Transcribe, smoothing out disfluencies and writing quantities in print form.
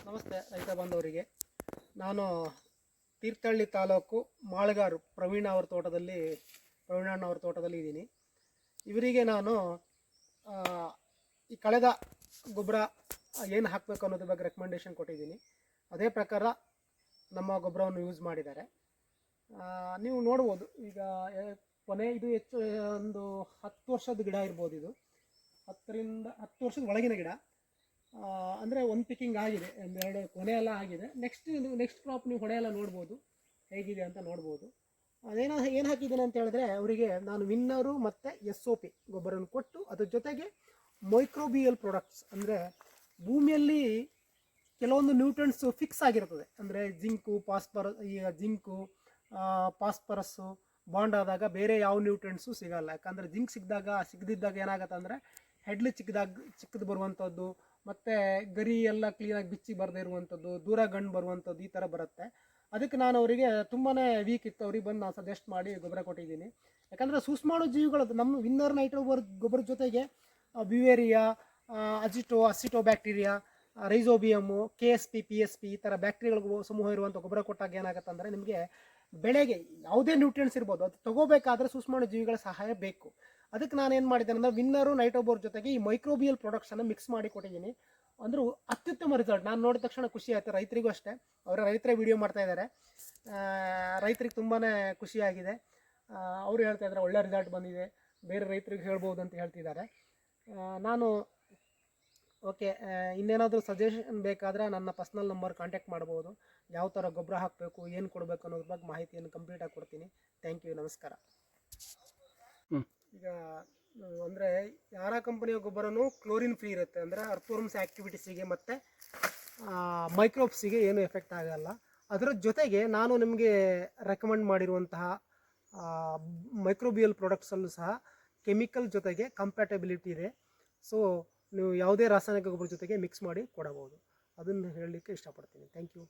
ನಮಸ್ತೆ ರೈತ ಬಾಂಧವರಿಗೆ. ನಾನು ತೀರ್ಥಹಳ್ಳಿ ತಾಲೂಕು ಮಾಳಗಾರು ಪ್ರವೀಣಣ್ಣವ್ರ ತೋಟದಲ್ಲಿ ಇದ್ದೀನಿ. ಇವರಿಗೆ ನಾನು ಈ ಕಳೆದ ಗೊಬ್ಬರ ಏನು ಹಾಕಬೇಕು ಅನ್ನೋದ್ರ ಬಗ್ಗೆ ರೆಕಮೆಂಡೇಷನ್ ಕೊಟ್ಟಿದ್ದೀನಿ. ಅದೇ ಪ್ರಕಾರ ನಮ್ಮ ಗೊಬ್ಬರವನ್ನು ಯೂಸ್ ಮಾಡಿದ್ದಾರೆ. ನೀವು ನೋಡ್ಬೋದು, ಈಗ ಇದು ಹೆಚ್ಚು ಒಂದು 10 ವರ್ಷದ ಗಿಡ ಇರ್ಬೋದು. ಇದು 10 ವರ್ಷದ ಒಳಗಿನ ಗಿಡ. ಅಂದರೆ ಒಂದು ಪಿಕ್ಕಿಂಗ್ ಆಗಿದೆ, ಒಂದೆರಡು ಕೊನೆ ಎಲ್ಲ ಆಗಿದೆ. ನೆಕ್ಸ್ಟ್ ಕ್ರಾಪ್ ನೀವು ಹೊಡೆ ಎಲ್ಲ ನೋಡ್ಬೋದು, ಹೇಗಿದೆ ಅಂತ ನೋಡ್ಬೋದು. ಏನು ಹಾಕಿದ್ದೀನಿ ಅಂತ ಹೇಳಿದ್ರೆ, ಅವರಿಗೆ ನಾನು ವಿನ್ನರು ಮತ್ತು SOP ಗೊಬ್ಬರವನ್ನು ಕೊಟ್ಟು ಅದ್ರ ಜೊತೆಗೆ ಮೈಕ್ರೋಬಿಯಲ್ ಪ್ರಾಡಕ್ಟ್ಸ್, ಅಂದರೆ ಭೂಮಿಯಲ್ಲಿ ಕೆಲವೊಂದು ನ್ಯೂಟ್ರಿಯೆಂಟ್ಸು ಫಿಕ್ಸ್ ಆಗಿರ್ತದೆ. ಅಂದರೆ ಜಿಂಕು ಫಾಸ್ಫರಸ್ಸು ಬಾಂಡ್ ಆದಾಗ ಬೇರೆ ಯಾವ ನ್ಯೂಟ್ರಿಯೆಂಟ್ಸು ಸಿಗಲ್ಲ. ಯಾಕಂದರೆ ಜಿಂಕ್ ಸಿಗದಿದ್ದಾಗ ಏನಾಗುತ್ತೆ ಅಂದರೆ ಹೆಡ್ಲು ಚಿಕ್ಕದು ಬರುವಂಥದ್ದು, ಮತ್ತು ಗರಿ ಎಲ್ಲ ಕ್ಲೀನಾಗಿ ಬಿಚ್ಚಿ ಬರದೇ ಇರುವಂಥದ್ದು, ದೂರ ಗಂಡು ಬರುವಂಥದ್ದು, ಈ ಥರ ಬರುತ್ತೆ. ಅದಕ್ಕೆ ನಾನು ಅವರಿಗೆ ತುಂಬಾ ವೀಕ್ ಇತ್ತು, ಅವ್ರಿಗೆ ಬಂದು ನಾನು ಸಜೆಸ್ಟ್ ಮಾಡಿ ಗೊಬ್ಬರ ಕೊಟ್ಟಿದ್ದೀನಿ. ಯಾಕಂದರೆ ಸೂಕ್ಷ್ಮಾಣು ಜೀವಿಗಳದ್ದು ನಮ್ಮ ವಿನ್ನರ್ ನೈಟ್ರೋ ಗೊಬ್ಬರದ ಜೊತೆಗೆ ಬ್ಯುವೇರಿಯಾ, ಅಸಿಟೋ ಬ್ಯಾಕ್ಟೀರಿಯಾ, ರೈಸೋಬಿಯಮ್ಮು, KSP, PSP ಈ ಥರ ಬ್ಯಾಕ್ಟೀರಿಯಾಗಳು ಸಮೂಹ ಇರುವಂಥ ಗೊಬ್ಬರ ಕೊಟ್ಟಾಗ ಏನಾಗುತ್ತೆ ಅಂದರೆ, ನಿಮಗೆ ಬೆಳೆಗೆ ಯಾವುದೇ ನ್ಯೂಟ್ರಿಯೆಂಟ್ಸ್ ಇರ್ಬೋದು, ಅದು ತಗೋಬೇಕಾದ್ರೆ ಸೂಕ್ಷ್ಮಾಣು ಜೀವಿಗಳ ಸಹಾಯ ಬೇಕು. ಅದಕ್ಕೆ ನಾನು ಏನು ಮಾಡಿದ್ದೇನೆ ಅಂದರೆ, ವಿನ್ನರು ನೈಟ್ರೋಬೋರ್ ಜೊತೆಗೆ ಈ ಮೈಕ್ರೋಬಿಯಲ್ ಪ್ರಾಡಕ್ಟ್ಸನ್ನು ಮಿಕ್ಸ್ ಮಾಡಿ ಕೊಟ್ಟಿದ್ದೀನಿ. ಅಂದರೂ ಅತ್ಯುತ್ತಮ ರಿಸಲ್ಟ್. ನಾನು ನೋಡಿದ ತಕ್ಷಣ ಖುಷಿ ಆಯಿತು. ರೈತರಿಗೂ ಅಷ್ಟೇ, ರೈತರೇ ವಿಡಿಯೋ ಮಾಡ್ತಾಯಿದ್ದಾರೆ. ರೈತರಿಗೆ ತುಂಬಾ ಖುಷಿಯಾಗಿದೆ. ಅವರು ಹೇಳ್ತಾ ಇದ್ದಾರೆ ಒಳ್ಳೆ ರಿಸಲ್ಟ್ ಬಂದಿದೆ, ಬೇರೆ ರೈತರಿಗೆ ಹೇಳ್ಬೋದು ಅಂತ ಹೇಳ್ತಿದ್ದಾರೆ. ನಾನು ಓಕೆ, ಇನ್ನೇನಾದರೂ ಸಜೆಷನ್ ಬೇಕಾದರೆ ನನ್ನ ಪರ್ಸ್ನಲ್ ನಂಬರ್ ಕಾಂಟ್ಯಾಕ್ಟ್ ಮಾಡ್ಬೋದು. ಯಾವ ಥರ ಗೊಬ್ಬರ ಹಾಕಬೇಕು, ಏನು ಕೊಡಬೇಕು ಅನ್ನೋದ್ರ ಬಗ್ಗೆ ಮಾಹಿತಿಯನ್ನು ಕಂಪ್ಲೀಟಾಗಿ ಕೊಡ್ತೀನಿ. ಥ್ಯಾಂಕ್ ಯು, ನಮಸ್ಕಾರ. ಈಗ ಅಂದರೆ ಯಾರ ಕಂಪನಿಯ ಗೊಬ್ಬರನೂ ಕ್ಲೋರಿನ್ ಫ್ರೀ ಇರುತ್ತೆ. ಅಂದರೆ ಅರ್ಥವರ್ಮ್ಸ್ ಆ್ಯಕ್ಟಿವಿಟೀಸಿಗೆ ಮತ್ತು ಮೈಕ್ರೋಬ್ಸಿಗೆ ಏನು ಎಫೆಕ್ಟ್ ಆಗಲ್ಲ. ಅದರ ಜೊತೆಗೆ ನಾನು ನಿಮಗೆ ರೆಕಮೆಂಡ್ ಮಾಡಿರುವಂತಹ ಮೈಕ್ರೋಬಿಯಲ್ ಪ್ರಾಡಕ್ಟ್ಸಲ್ಲೂ ಸಹ ಕೆಮಿಕಲ್ ಜೊತೆಗೆ ಕಂಪ್ಯಾಟಬಿಲಿಟಿ ಇದೆ. ಸೊ ನೀವು ಯಾವುದೇ ರಾಸಾಯನಿಕ ಗೊಬ್ಬರ ಜೊತೆಗೆ ಮಿಕ್ಸ್ ಮಾಡಿ ಕೊಡಬಹುದು. ಅದನ್ನು ಹೇಳಲಿಕ್ಕೆ ಇಷ್ಟಪಡ್ತೀನಿ. Thank you.